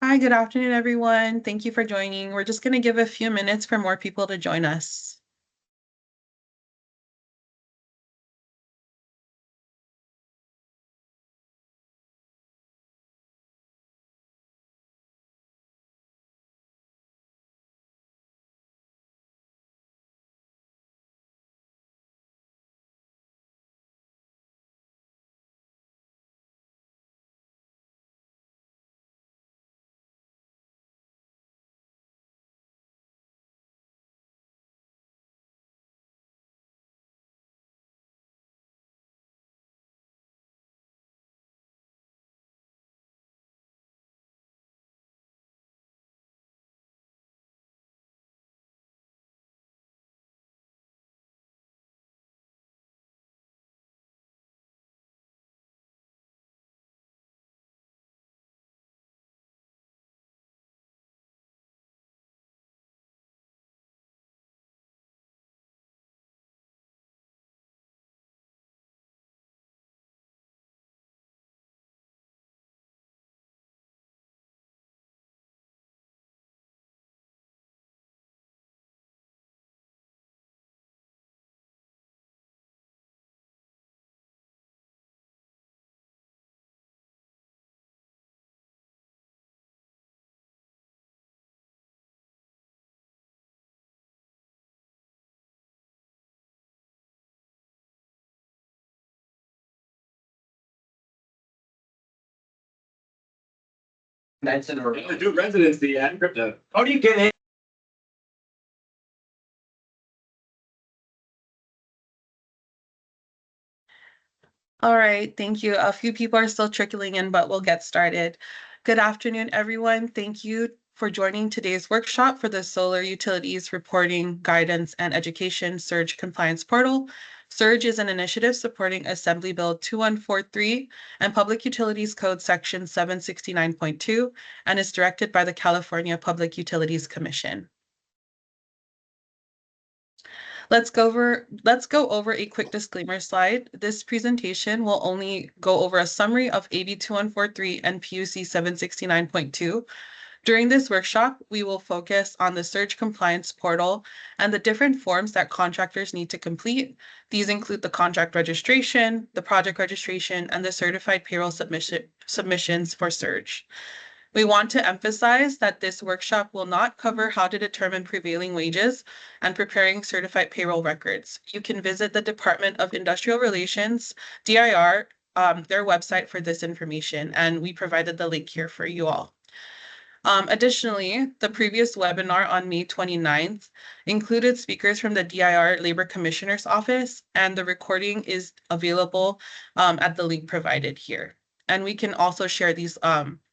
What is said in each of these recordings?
Hi, good afternoon, everyone. Thank you for joining. We're just going to give a few minutes for more people to join us. That's in order. Do residency and crypto. How do you get in? All right, thank you. A few people are still trickling in, but we'll get started. Good afternoon, everyone. Thank you for joining today's workshop for the Solar Utilities Reporting, Guidance, and Education Surge Compliance Portal. Surge is an initiative supporting Assembly Bill 2143 and Public Utilities Code Section 769.2 and is directed by the California Public Utilities Commission. Let's go over a quick disclaimer slide. This presentation will only go over a summary of AB 2143 and PUC 769.2. During this workshop, we will focus on the Surge Compliance Portal and the different forms that contractors need to complete. These include the contract registration, the project registration, and the certified payroll submissions for Surge. We want to emphasize that this workshop will not cover how to determine prevailing wages and preparing certified payroll records. You can visit the Department of Industrial Relations, DIR, their website for this information, and we provided the link here for you all. Additionally, the previous webinar on May 29th included speakers from the DIR Labor Commissioner's Office, and the recording is available at the link provided here. And we can also share these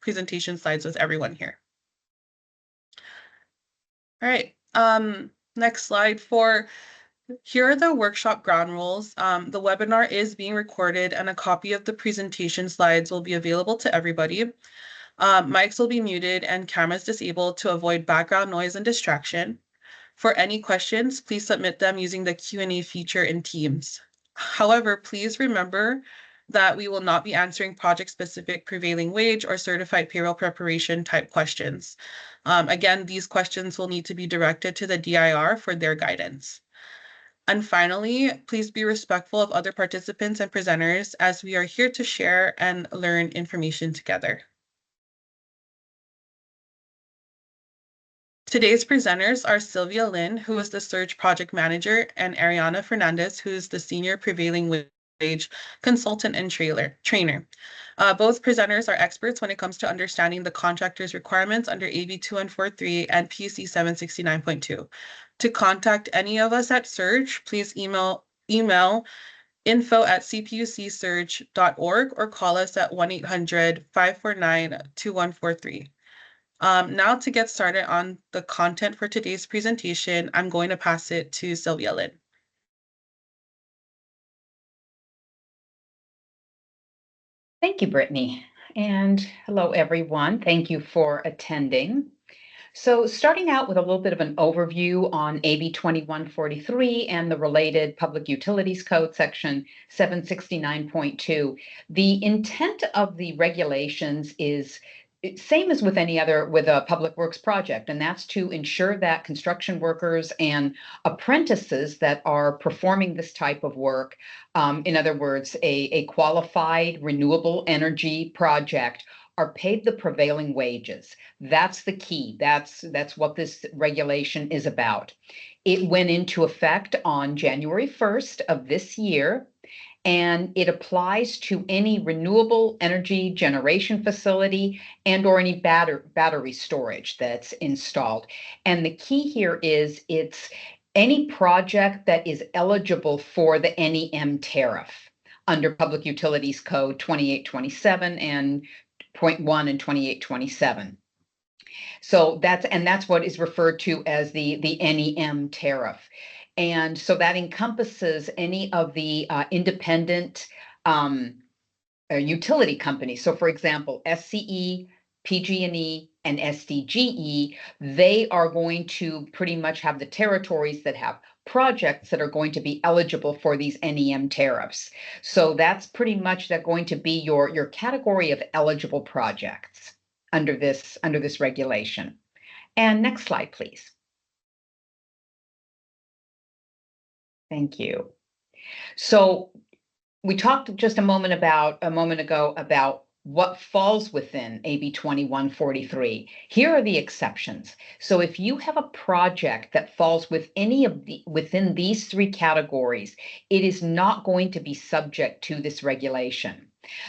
presentation slides with everyone here. All right, next slide. Here are the workshop ground rules. The webinar is being recorded and a copy of the presentation slides will be available to everybody. Mics will be muted and cameras disabled to avoid background noise and distraction. For any questions, please submit them using the Q&A feature in Teams. However, please remember that we will not be answering project-specific prevailing wage or certified payroll preparation type questions. Again, these questions will need to be directed to the DIR for their guidance. And finally, please be respectful of other participants and presenters as we are here to share and learn information together. Today's presenters are Sylvia Lin, who is the Surge Project Manager, and Ariana Fernandez, who is the Senior Prevailing Wage Consultant and Trainer. Both presenters are experts when it comes to understanding the contractor's requirements under AB 2143 and PUC 769.2. To contact any of us at Surge, please email info@cpucsurge.org or call us at 1-800-549-2143. Now to get started on the content for today's presentation, I'm going to pass it to Sylvia Lin. Thank you, Brittany. And hello, everyone. Thank you for attending. So starting out with a little bit of an overview on AB 2143 and the related Public Utilities Code Section 769.2. The intent of the regulations is same as with with a public works project, and that's to ensure that construction workers and apprentices that are performing this type of work, in other words, a qualified renewable energy project, are paid the prevailing wages. That's the key. That's what this regulation is about. It went into effect on January 1st of this year, and it applies to any renewable energy generation facility and or any battery storage that's installed. And the key here is it's any project that is eligible for the NEM tariff under Public Utilities Code 2827 and 0.1 and 2827. So that's what is referred to as the NEM tariff. And so that encompasses any of the independent utility companies. So for example, SCE, PG&E, and SDGE, they are going to pretty much have the territories that have projects that are going to be eligible for these NEM tariffs. So that's pretty much going to be your category of eligible projects under this regulation. And next slide, please. Thank you. So we talked just a moment ago about what falls within AB 2143. Here are the exceptions. So if you have a project that falls within these three categories, it is not going to be subject to this regulation.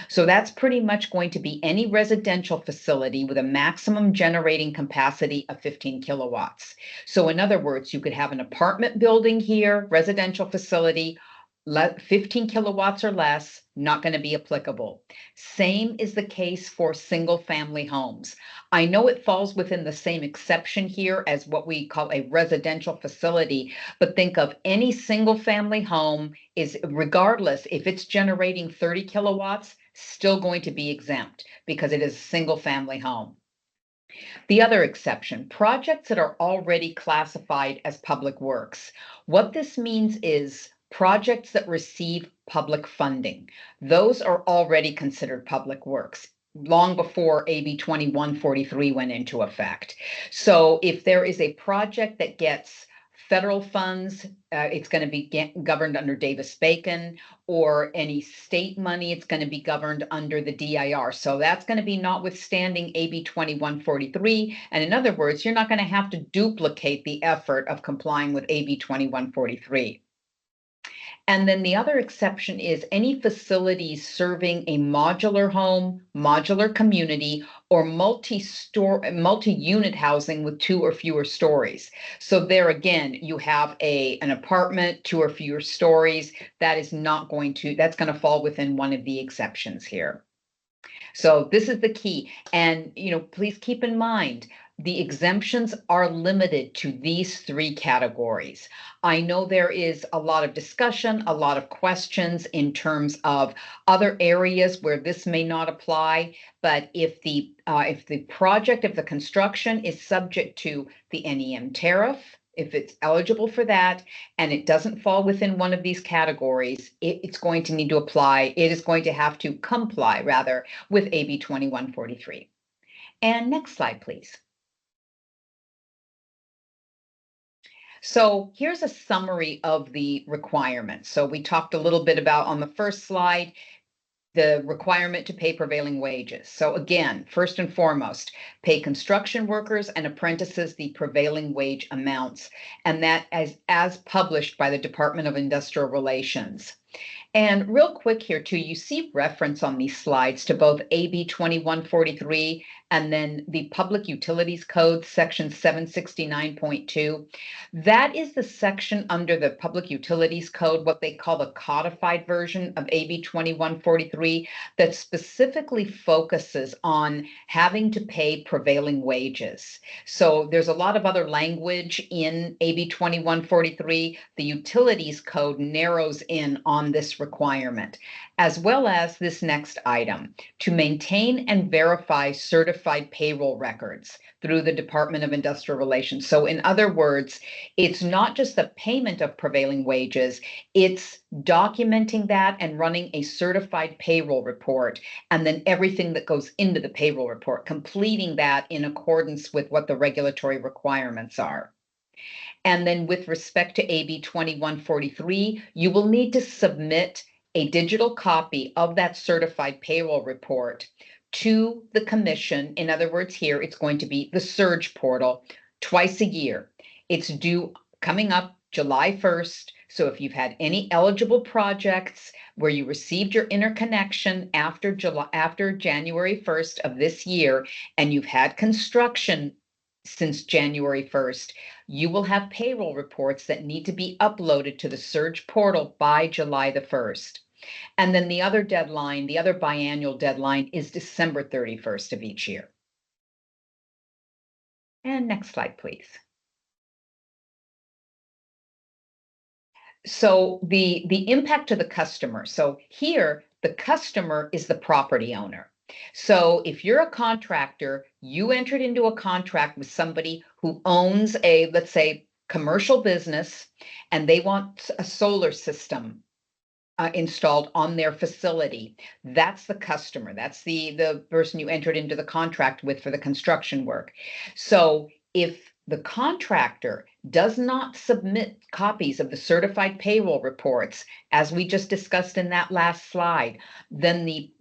So that's pretty much going to be any residential facility with a maximum generating capacity of 15 kilowatts. So in other words, you could have an apartment building here, residential facility, 15 kilowatts or less, not going to be applicable. Same is the case for single family homes. I know it falls within the same exception here as what we call a residential facility, but think of any single family home is, regardless if it's generating 30 kilowatts, still going to be exempt because it is a single family home. The other exception, projects that are already classified as public works. What this means is projects that receive public funding. Those are already considered public works long before AB 2143 went into effect. So if there is a project that gets federal funds, it's going to be governed under Davis-Bacon, or any state money, it's going to be governed under the DIR. So that's going to be notwithstanding AB 2143. And in other words, you're not going to have to duplicate the effort of complying with AB 2143. And then the other exception is any facilities serving a modular home, modular community, or multi-unit housing with 2 or fewer stories. So there again, you have an apartment, 2 or fewer stories. That's going to fall within one of the exceptions here. So this is the key. And, please keep in mind, the exemptions are limited to these 3 categories. I know there is a lot of discussion, a lot of questions in terms of other areas where this may not apply, but if the construction is subject to the NEM tariff, if it's eligible for that, and it doesn't fall within one of these categories, it's going to need to apply. It is going to have to comply, rather, with AB 2143. And next slide, please. So here's a summary of the requirements. So we talked a little bit about on the first slide, the requirement to pay prevailing wages. So again, first and foremost, pay construction workers and apprentices the prevailing wage amounts, and that as published by the Department of Industrial Relations. And real quick here too, you see reference on these slides to both AB 2143 and then the Public Utilities Code, section 769.2. That is the section under the Public Utilities Code, what they call the codified version of AB 2143, that specifically focuses on having to pay prevailing wages. So there's a lot of other language in AB 2143. The Utilities Code narrows in on this requirement, as well as this next item, to maintain and verify certified certified payroll records through the Department of Industrial Relations. So in other words, it's not just the payment of prevailing wages, it's documenting that and running a certified payroll report, and then everything that goes into the payroll report, completing that in accordance with what the regulatory requirements are. And then with respect to AB 2143, you will need to submit a digital copy of that certified payroll report to the commission. In other words, here it's going to be the Surge portal twice a year. It's due coming up July 1st. So if you've had any eligible projects where you received your interconnection after January 1st of this year, and you've had construction since January 1st, you will have payroll reports that need to be uploaded to the Surge portal by July the 1st. And then the other deadline, the other biannual deadline, is December 31st of each year. And next slide, please. So the impact to the customer. So here, the customer is the property owner. So if you're a contractor, you entered into a contract with somebody who owns a, let's say, commercial business, and they want a solar system installed on their facility. That's the customer. That's the person you entered into the contract with for the construction work. So if the contractor does not submit copies of the certified payroll reports, as we just discussed in that last slide, then the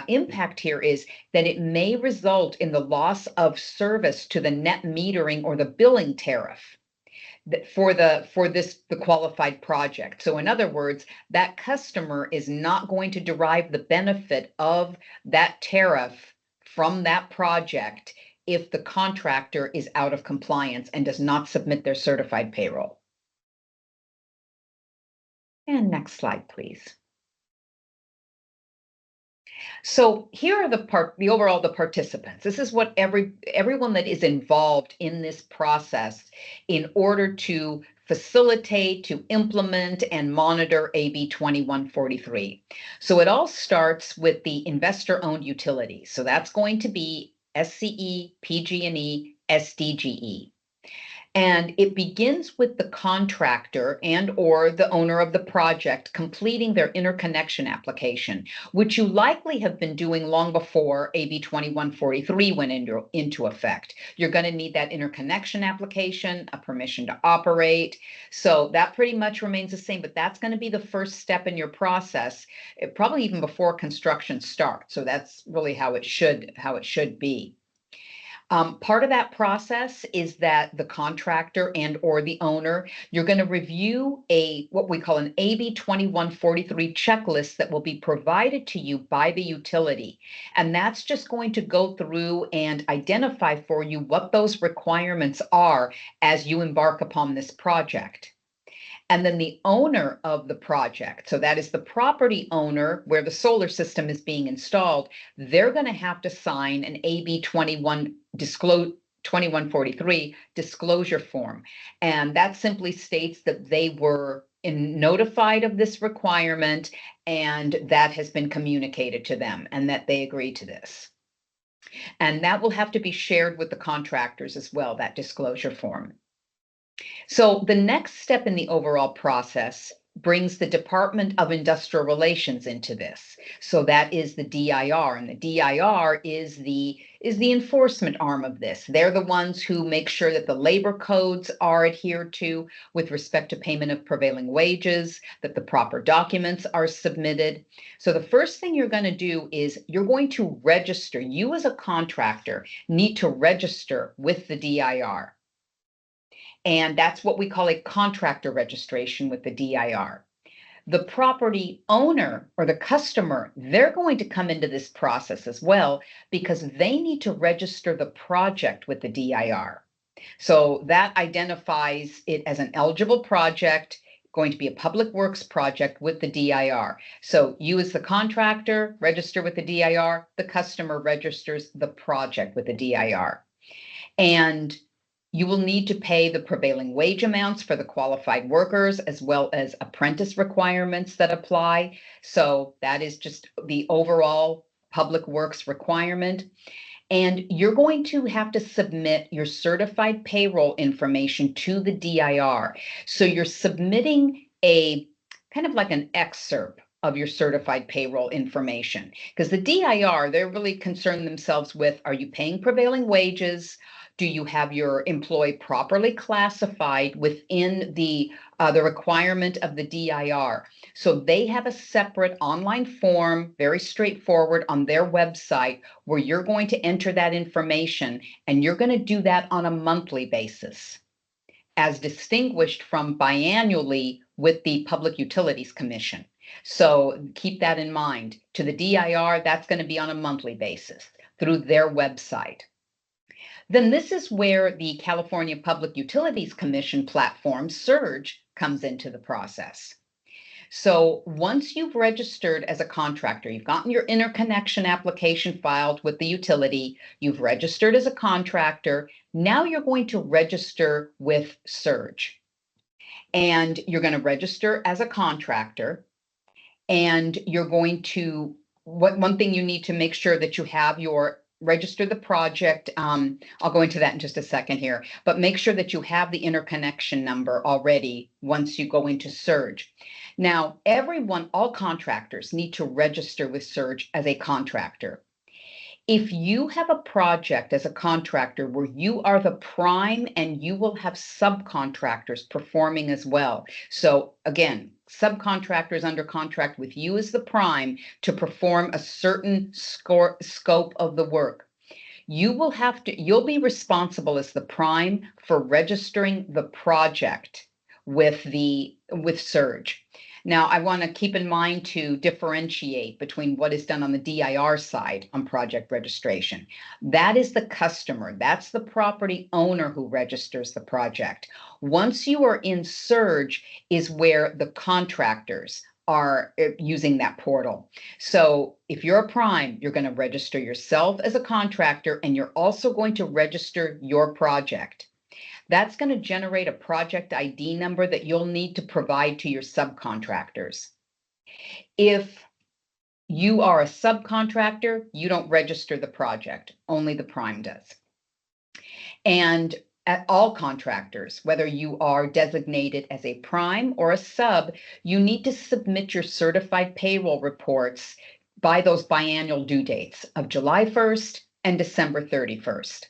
impact here is that it may result in the loss of service to the net metering or the billing tariff for the qualified project. So in other words, that customer is not going to derive the benefit of that tariff from that project if the contractor is out of compliance and does not submit their certified payroll. And next slide, please. So here are the participants. This is what everyone that is involved in this process in order to facilitate, to implement, and monitor AB 2143. So it all starts with the investor-owned utilities. So that's going to be SCE, PG&E, SDGE. And it begins with the contractor and or the owner of the project completing their interconnection application, which you likely have been doing long before AB 2143 went into effect. You're going to need that interconnection application, a permission to operate. So that pretty much remains the same, but that's going to be the first step in your process, probably even before construction starts. So that's really how it should be. Part of that process is that the contractor and or the owner, you're going to review what we call an AB 2143 checklist that will be provided to you by the utility. And that's just going to go through and identify for you what those requirements are as you embark upon this project. And then the owner of the project, so that is the property owner where the solar system is being installed, they're going to have to sign an AB 2143 disclosure form. And that simply states that they were notified of this requirement and that has been communicated to them and that they agree to this. And that will have to be shared with the contractors as well, that disclosure form. So the next step in the overall process brings the Department of Industrial Relations into this. So that is the DIR, and the DIR is the enforcement arm of this. They're the ones who make sure that the labor codes are adhered to with respect to payment of prevailing wages, that the proper documents are submitted. So the first thing you're going to do is you're going to register. You as a contractor need to register with the DIR. And that's what we call a contractor registration with the DIR. The property owner or the customer, they're going to come into this process as well because they need to register the project with the DIR. So that identifies it as an eligible project, going to be a public works project with the DIR. So you as the contractor register with the DIR, the customer registers the project with the DIR. And you will need to pay the prevailing wage amounts for the qualified workers as well as apprentice requirements that apply. So that is just the overall public works requirement. And you're going to have to submit your certified payroll information to the DIR. So you're submitting a kind of like an excerpt of your certified payroll information, because the DIR, they're really concerned themselves with, are you paying prevailing wages? Do you have your employee properly classified within the requirement of the DIR? So they have a separate online form, very straightforward, on their website, where you're going to enter that information, and you're going to do that on a monthly basis, as distinguished from biannually with the Public Utilities Commission. So keep that in mind. To the DIR, that's going to be on a monthly basis through their website. Then this is where the California Public Utilities Commission platform, Surge, comes into the process. So once you've registered as a contractor, you've gotten your interconnection application filed with the utility, you've registered as a contractor, now you're going to register with Surge. And you're going to register as a contractor, and you're going to, one thing you need to make sure that you have your register the project. I'll go into that in just a second here, but make sure that you have the interconnection number already once you go into Surge. Now, all contractors need to register with Surge as a contractor. If you have a project as a contractor where you are the prime and you will have subcontractors performing as well. So again, subcontractors under contract with you as the prime to perform a certain scope of the work. You'll be responsible as the prime for registering the project with Surge. Now, I want to keep in mind to differentiate between what is done on the DIR side on project registration. That is the customer. That's the property owner who registers the project. Once you are in Surge is where the contractors are using that portal. So if you're a prime, you're going to register yourself as a contractor, and you're also going to register your project. That's going to generate a project ID number that you'll need to provide to your subcontractors. If you are a subcontractor, you don't register the project, only the prime does. And at all contractors, whether you are designated as a prime or a sub, you need to submit your certified payroll reports by those biannual due dates of July 1st and December 31st.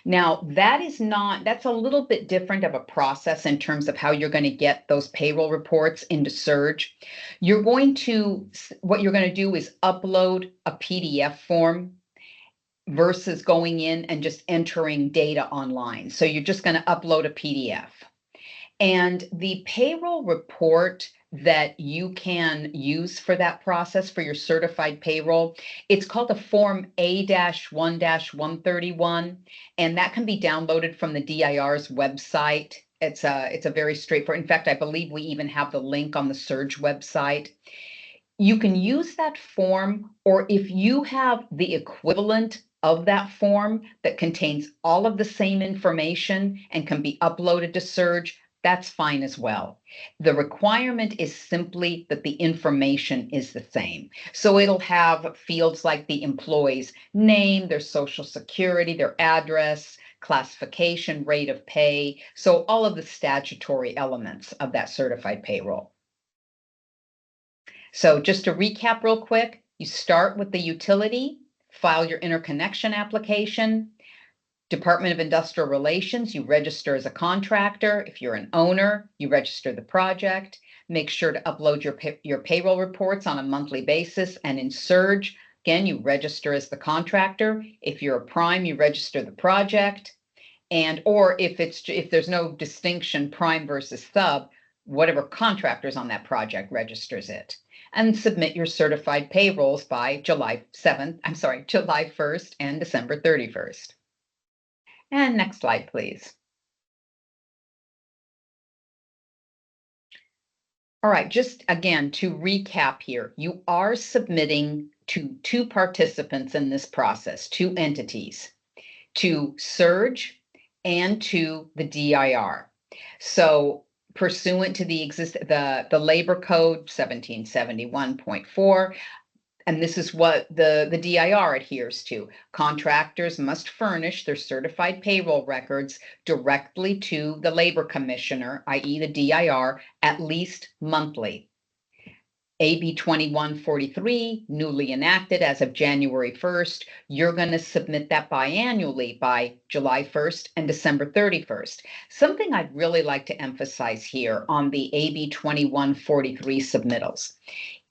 Now, that's a little bit different of a process in terms of how you're going to get those payroll reports into Surge. What you're going to do is upload a PDF form versus going in and just entering data online. So you're just going to upload a PDF. And the payroll report that you can use for that process for your certified payroll, it's called a Form A-1-131, and that can be downloaded from the DIR's website. It's a very straightforward. In fact, I believe we even have the link on the Surge website. You can use that form, or if you have the equivalent of that form that contains all of the same information and can be uploaded to Surge, that's fine as well. The requirement is simply that the information is the same. So it'll have fields like the employee's name, their social security, their address, classification, rate of pay. So all of the statutory elements of that certified payroll. So just to recap real quick, you start with the utility, file your interconnection application. Department of Industrial Relations, you register as a contractor. If you're an owner, you register the project. Make sure to upload your payroll reports on a monthly basis. And in Surge, again, you register as the contractor. If you're a prime, you register the project. Or if there's no distinction, prime versus sub, whatever contractor's on that project registers it. And submit your certified payrolls by July 1st and December 31st. And next slide, please. All right, just again, to recap here, you are submitting to two participants in this process, two entities, to Surge and to the DIR. So pursuant to the labor code 1771.4, And this is what the DIR adheres to. Contractors must furnish their certified payroll records directly to the Labor Commissioner, i.e. the DIR, at least monthly. AB 2143, newly enacted as of January 1st, you're going to submit that biannually by July 1st and December 31st. Something I'd really like to emphasize here on the AB 2143 submittals.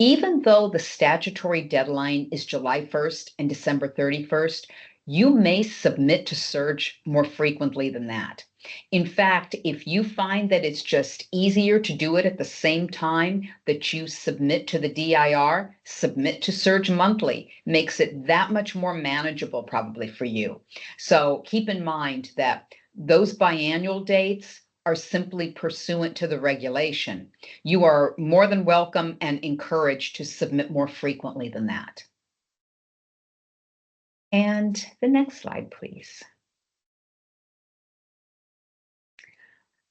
Even though the statutory deadline is July 1st and December 31st, you may submit to Surge more frequently than that. In fact, if you find that it's just easier to do it at the same time that you submit to the DIR, submit to Surge monthly, makes it that much more manageable probably for you. So keep in mind that those biannual dates are simply pursuant to the regulation. You are more than welcome and encouraged to submit more frequently than that. And the next slide, please.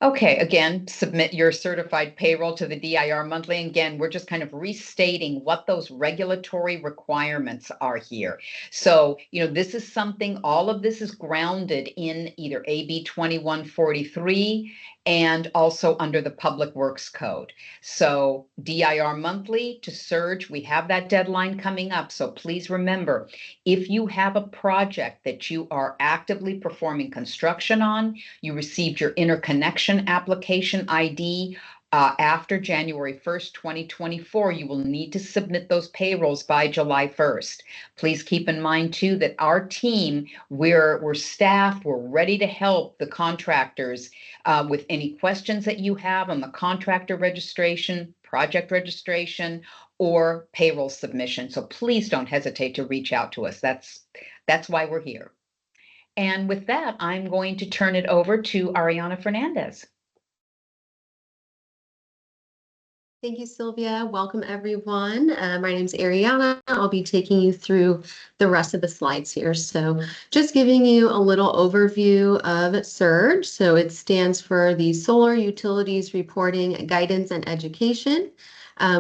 Okay, again, submit your certified payroll to the DIR monthly. Again, we're just kind of restating what those regulatory requirements are here. So, this is something, all of this is grounded in either AB 2143 and also under the Public Works Code. So DIR monthly to Surge, we have that deadline coming up. So please remember, if you have a project that you are actively performing construction on, you received your interconnection application ID after January 1st, 2024, you will need to submit those payrolls by July 1st. Please keep in mind too that our team, we're staffed, we're ready to help the contractors with any questions that you have on the contractor registration, project registration, or payroll submission. So please don't hesitate to reach out to us. That's why we're here. And with that, I'm going to turn it over to Ariana Fernandez. Thank you, Sylvia. Welcome, everyone. My name is Ariana. I'll be taking you through the rest of the slides here. So just giving you a little overview of SURGE. So it stands for the Solar Utilities Reporting Guidance and Education.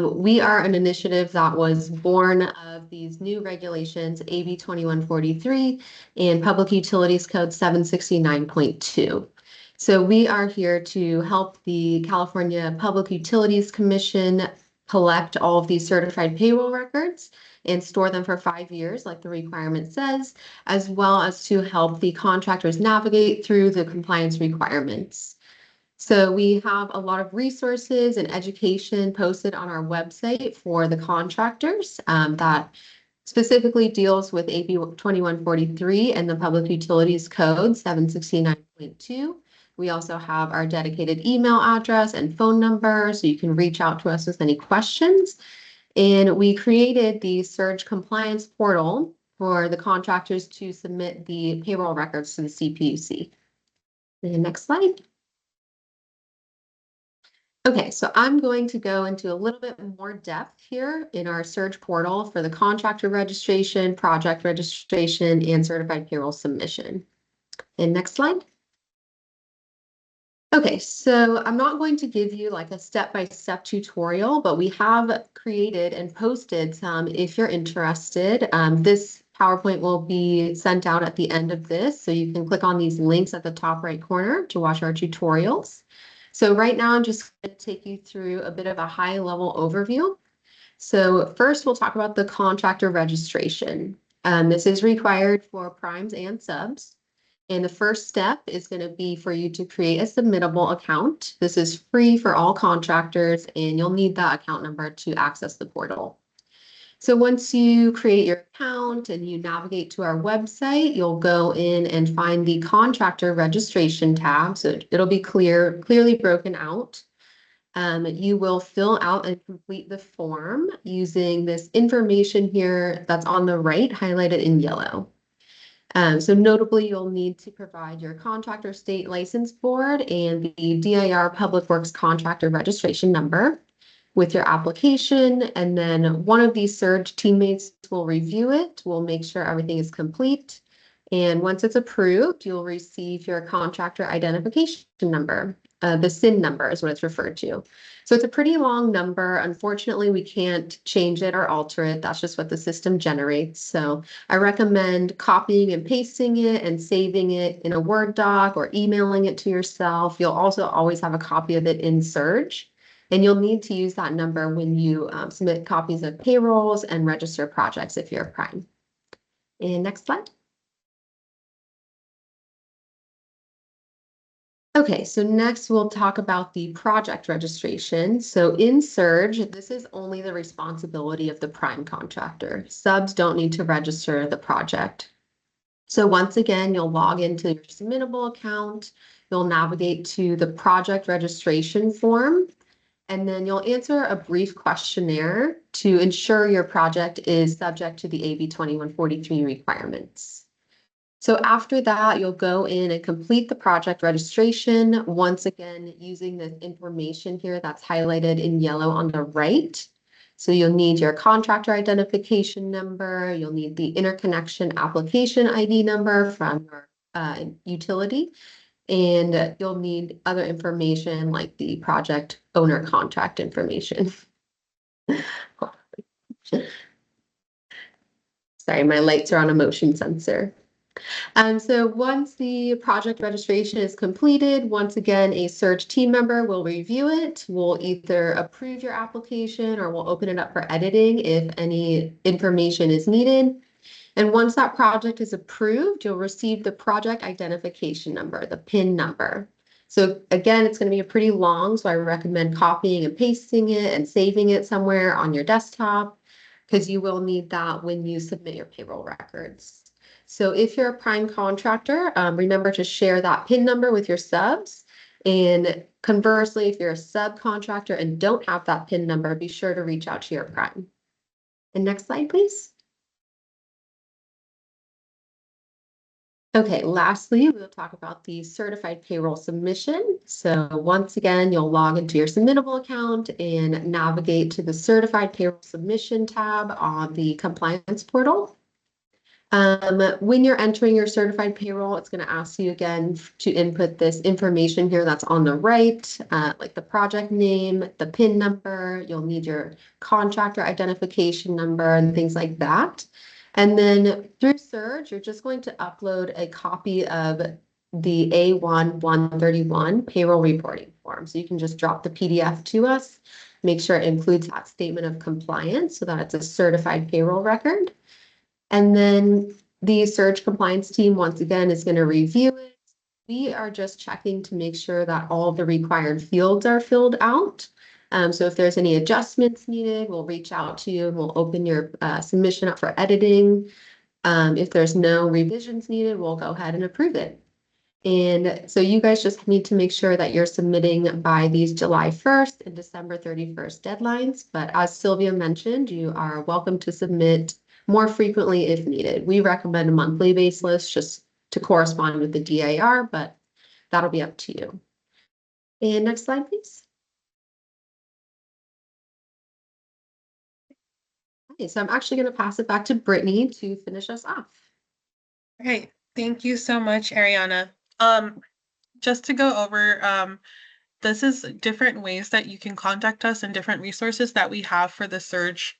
We are an initiative that was born of these new regulations, AB 2143 and Public Utilities Code 769.2. So we are here to help the California Public Utilities Commission collect all of these certified payroll records and store them for 5 years, like the requirement says, as well as to help the contractors navigate through the compliance requirements. So we have a lot of resources and education posted on our website for the contractors that specifically deals with AB 2143 and the Public Utilities Code 769.2. We also have our dedicated email address and phone number, so you can reach out to us with any questions. And we created the Surge compliance portal for the contractors to submit the payroll records to the CPUC. The next slide. Okay, so I'm going to go into a little bit more depth here in our Surge portal for the contractor registration, project registration, and certified payroll submission. And next slide. Okay, so I'm not going to give you like a step-by-step tutorial, but we have created and posted some if you're interested. This PowerPoint will be sent out at the end of this, so you can click on these links at the top right corner to watch our tutorials. So right now, I'm just going to take you through a bit of a high-level overview. So first, we'll talk about the contractor registration. This is required for primes and subs. And the first step is going to be for you to create a submittable account. This is free for all contractors, and you'll need that account number to access the portal. So once you create your account and you navigate to our website, you'll go in and find the contractor registration tab. So it'll be clearly broken out. You will fill out and complete the form using this information here that's on the right, highlighted in yellow. So notably, you'll need to provide your contractor state license board and the DIR Public Works contractor registration number with your application. And then one of these Surge teammates will review it. We'll make sure everything is complete. And once it's approved, you'll receive your contractor identification number. the SIN number is what it's referred to. So it's a pretty long number. Unfortunately, we can't change it or alter it. That's just what the system generates. So I recommend copying and pasting it and saving it in a Word doc or emailing it to yourself. You'll also always have a copy of it in Surge. And you'll need to use that number when you submit copies of payrolls and register projects if you're a prime. And next slide. Okay, so next we'll talk about the project registration. So in Surge, this is only the responsibility of the prime contractor. Subs don't need to register the project. So once again, you'll log into your submittable account. You'll navigate to the project registration form, and then you'll answer a brief questionnaire to ensure your project is subject to the AB 2143 requirements. So after that, you'll go in and complete the project registration, once again, using the information here that's highlighted in yellow on the right. So you'll need your contractor identification number, you'll need the interconnection application ID number from your utility, and you'll need other information like the project owner contact information. Sorry, my lights are on a motion sensor. So once the project registration is completed, once again, a Surge team member will review it. We'll either approve your application or we'll open it up for editing if any information is needed. And once that project is approved, you'll receive the project identification number, the PIN number. So again, it's going to be pretty long, so I recommend copying and pasting it and saving it somewhere on your desktop, because you will need that when you submit your payroll records. So if you're a prime contractor, remember to share that PIN number with your subs. And conversely, if you're a subcontractor and don't have that PIN number, be sure to reach out to your prime. And next slide, please. Okay, lastly, we'll talk about the certified payroll submission. So once again, you'll log into your submittable account and navigate to the certified payroll submission tab on the compliance portal. When you're entering your certified payroll, it's going to ask you again to input this information here that's on the right, like the project name, the PIN number. You'll need your contractor identification number and things like that. And then through Surge, you're just going to upload a copy of the A1-131 payroll reporting form. So you can just drop the PDF to us, make sure it includes that statement of compliance so that it's a certified payroll record. And then the Surge compliance team, once again, is going to review it. We are just checking to make sure that all the required fields are filled out. So if there's any adjustments needed, we'll reach out to you and we'll open your submission up for editing. If there's no revisions needed, we'll go ahead and approve it. And so you guys just need to make sure that you're submitting by these July 1st and December 31st deadlines. But as Sylvia mentioned, you are welcome to submit more frequently if needed. We recommend a monthly basis just to correspond with the DIR, but that'll be up to you. And next slide, please. Okay, so I'm actually going to pass it back to Brittany to finish us off. Okay, thank you so much, Ariana. Just to go over, this is different ways that you can contact us and different resources that we have for the Surge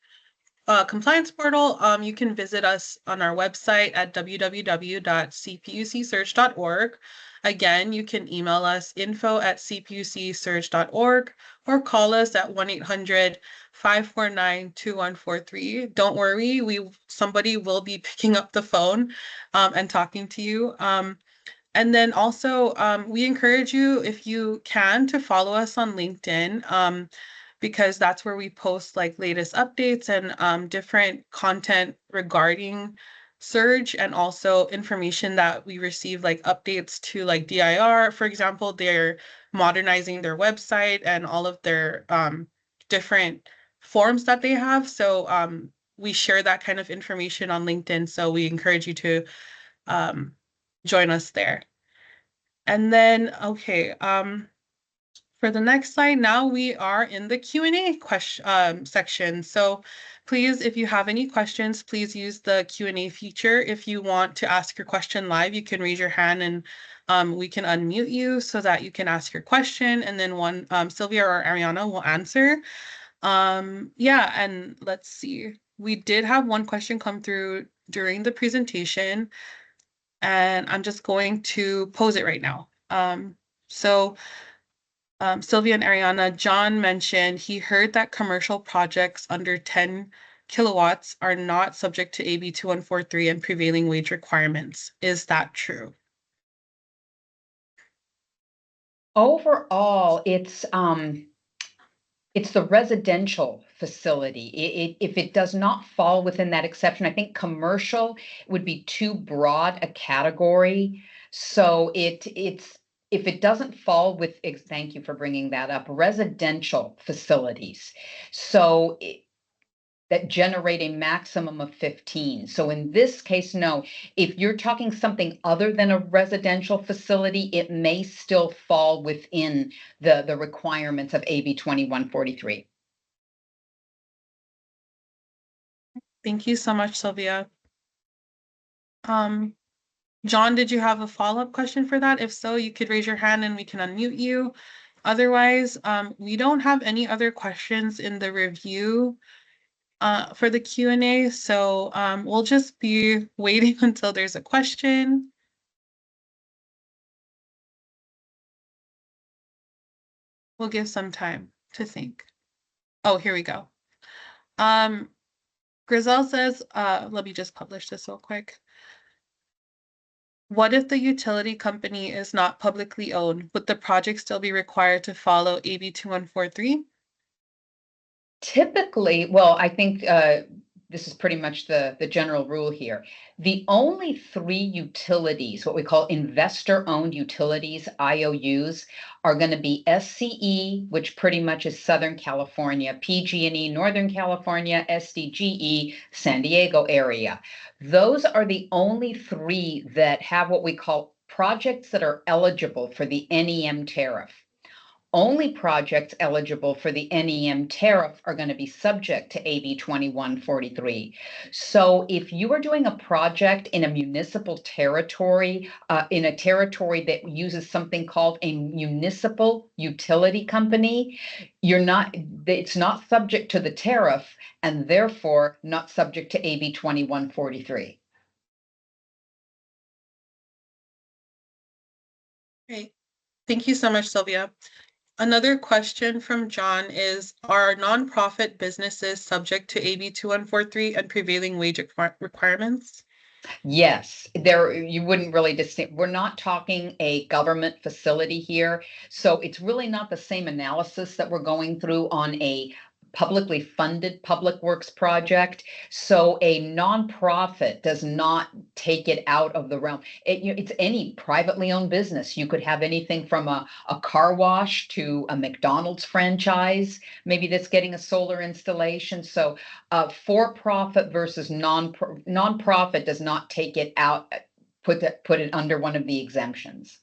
compliance portal. You can visit us on our website at www.cpucsurge.org. Again, you can email us info@cpucsurge.org or call us at 1-800-549-2143. Don't worry, somebody will be picking up the phone and talking to you. And then also, we encourage you, if you can, to follow us on LinkedIn, because that's where we post like latest updates and different content regarding Surge, and also information that we receive, like updates to like DIR, for example. They're modernizing their website and all of their different forms that they have. So we share that kind of information on LinkedIn. So we encourage you to join us there. And then, okay, for For the next slide, now we are in the Q&A question section. So please, if you have any questions, please use the Q&A feature. If you want to ask your question live, you can raise your hand and we can unmute you so that you can ask your question, and then one Sylvia or Ariana will answer. Yeah, and let's see. We did have one question come through during the presentation, and I'm just going to pose it right now. Sylvia and Ariana, John mentioned he heard that commercial projects under 10 kilowatts are not subject to AB 2143 and prevailing wage requirements. Is that true? Overall, it's the residential facility. If it does not fall within that exception, I think commercial would be too broad a category. So it's if it doesn't fall with, thank you for bringing that up, residential facilities. So that generate a maximum of 15. So in this case, no. If you're talking something other than a residential facility, it may still fall within the requirements of AB 2143. Thank you so much, Sylvia. John, did you have a follow-up question for that? If so, you could raise your hand and we can unmute you. Otherwise, we don't have any other questions in the review for the Q&A, so we'll just be waiting until there's a question. We'll give some time to think. Oh, here we go. Grizel says, let me just publish this real quick. What if the utility company is not publicly owned? Would the project still be required to follow AB 2143? Typically, well, I think this is pretty much the general rule here. The only three utilities, what we call investor-owned utilities, IOUs, are going to be SCE, which pretty much is Southern California, PG&E, Northern California, SDGE, San Diego area. Those are the only three that have what we call projects that are eligible for the NEM tariff. Only projects eligible for the NEM tariff are going to be subject to AB 2143. So if you are doing a project in a municipal territory, in a territory that uses something called a municipal utility company, it's not subject to the tariff and therefore not subject to AB 2143. Great. Thank you so much, Sylvia. Another question from John is, are nonprofit businesses subject to AB 2143 and prevailing wage requirements? Yes, you wouldn't really distinct. We're not talking a government facility here. So it's really not the same analysis that we're going through on a publicly funded public works project. So a nonprofit does not take it out of the realm. It's any privately owned business. You could have anything from a car wash to a McDonald's franchise, maybe that's getting a solar installation. So for-profit versus non-profit does not take it out, put it under one of the exemptions.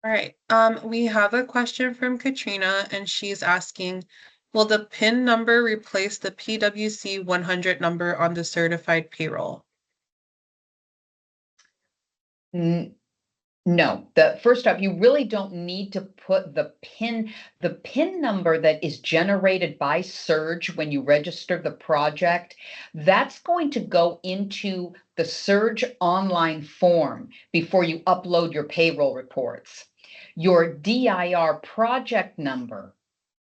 All right. We have a question from Katrina, and she's asking, will the PIN number replace the PWC 100 number on the certified payroll? No, first off, you really don't need to put the PIN number that is generated by Surge when you register the project. That's going to go into the Surge online form before you upload your payroll reports. Your DIR project number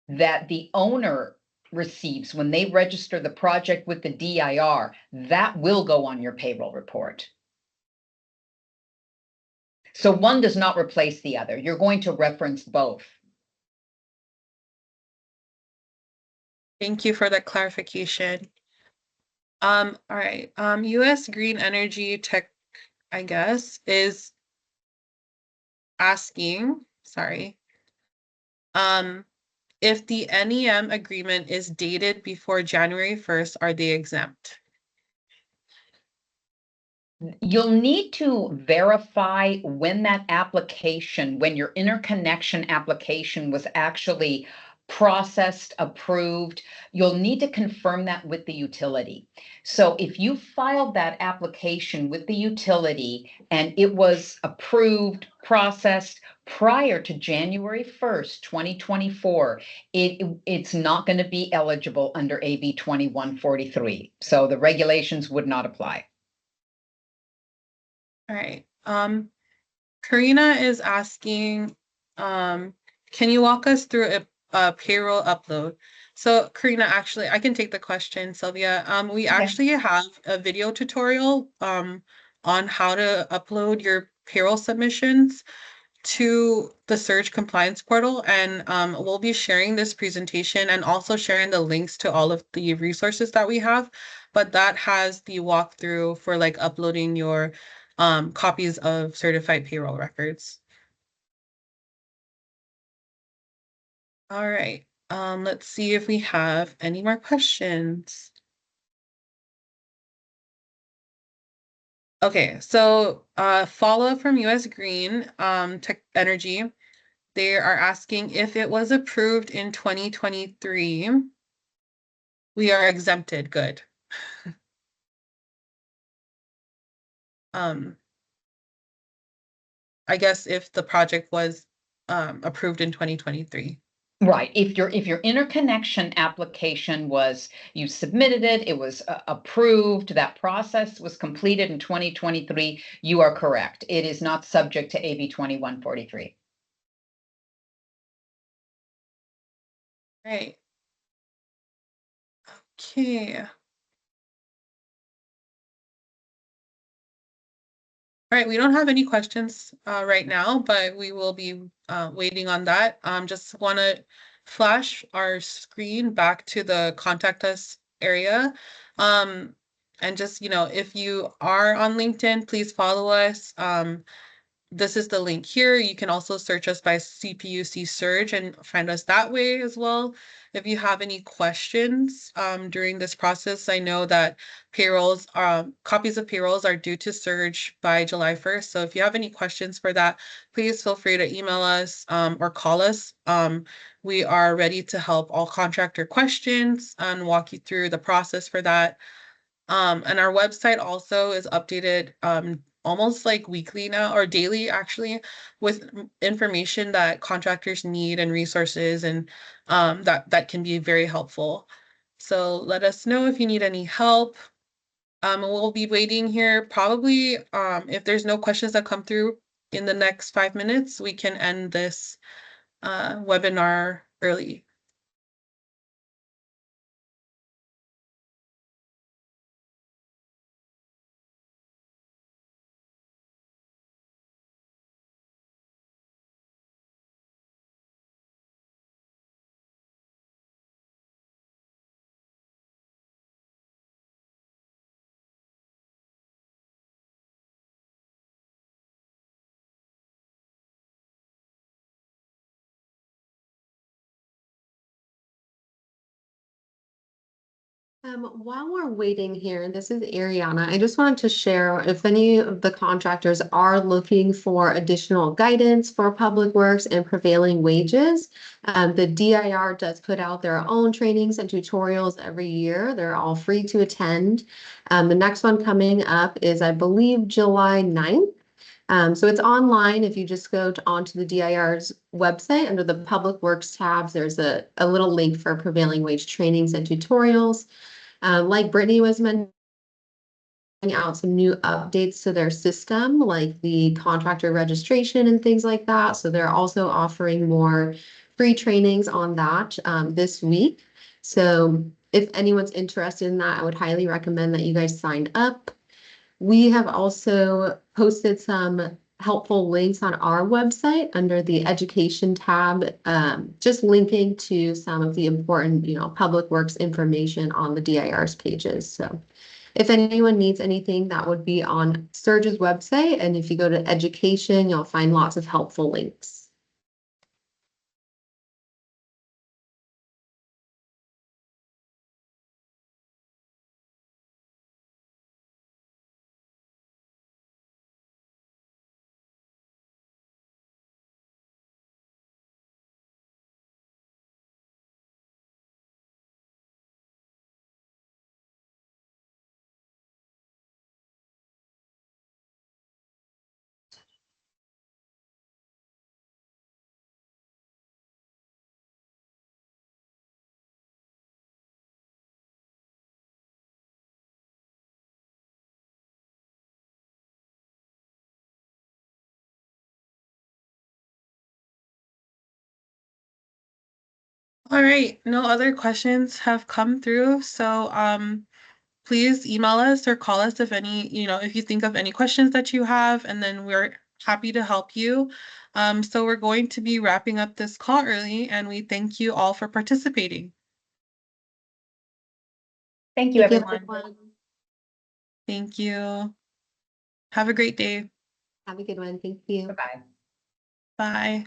that the owner receives when they register the project with the DIR, that will go on your payroll report. So one does not replace the other. You're going to reference both. Thank you for that clarification. All right. US Green Energy Tech, I guess, is asking, sorry, if the NEM agreement is dated before January 1st, are they exempt? You'll need to verify when that application, when your interconnection application was actually processed, approved. You'll need to confirm that with the utility. So if you filed that application with the utility and it was approved, processed prior to January 1st, 2024, it's not going to be eligible under AB 2143. So the regulations would not apply. All right. Karina is asking, can you walk us through a payroll upload? So Karina, actually, I can take the question, Sylvia. We actually have a video tutorial on how to upload your payroll submissions to the Surge Compliance Portal, and we'll be sharing this presentation and also sharing the links to all of the resources that we have. But that has the walkthrough for like uploading your copies of certified payroll records. All right, let's see if we have any more questions. Okay, so follow-up from US Green Tech Energy. They are asking if it was approved in 2023, we are exempted. Good. I guess if the project was approved in 2023. Right. If your interconnection application was, you submitted it, it was approved, that process was completed in 2023, you are correct. It is not subject to AB 2143. Right. Okay. All right, we don't have any questions right now, but we will be waiting on that. Just want to flash our screen back to the contact us area. And just, if you are on LinkedIn, please follow us. This is the link here. You can also search us by CPUC Surge and find us that way as well. If you have any questions during this process, I know that copies of payrolls are due to Surge by July 1st. So if you have any questions for that, please feel free to email us or call us. We are ready to help all contractor questions and walk you through the process for that. And our website also is updated almost like weekly now, or daily actually, with information that contractors need and resources, and that can be very helpful. So let us know if you need any help. We'll be waiting here probably, if there's no questions that come through in the next 5 minutes, we can end this webinar early. While we're waiting here, this is Ariana. I just wanted to share if any of the contractors are looking for additional guidance for public works and prevailing wages. The DIR does put out their own trainings and tutorials every year. They're all free to attend. The next one coming up is, I believe, July 9th. So it's online. If you just go onto the DIR's website under the Public Works tabs, there's a little link for prevailing wage trainings and tutorials. Like Brittany was mentioning, out some new updates to their system, like the contractor registration and things like that. So they're also offering more free trainings on that this week. So if anyone's interested in that, I would highly recommend that you guys sign up. We have also posted some helpful links on our website under the education tab, just linking to some of the important, public works information on the DIR's pages. So if anyone needs anything, that would be on Surge's website. And if you go to education, you'll find lots of helpful links. All right, no other questions have come through, so please email us or call us if any, if you think of any questions that you have, and then we're happy to help you. So we're going to be wrapping up this call early, and we thank you all for participating. Thank you, Thank you, everyone. everyone. Thank you. Have a great day. Have a good one. Thank you. Bye-bye. Bye.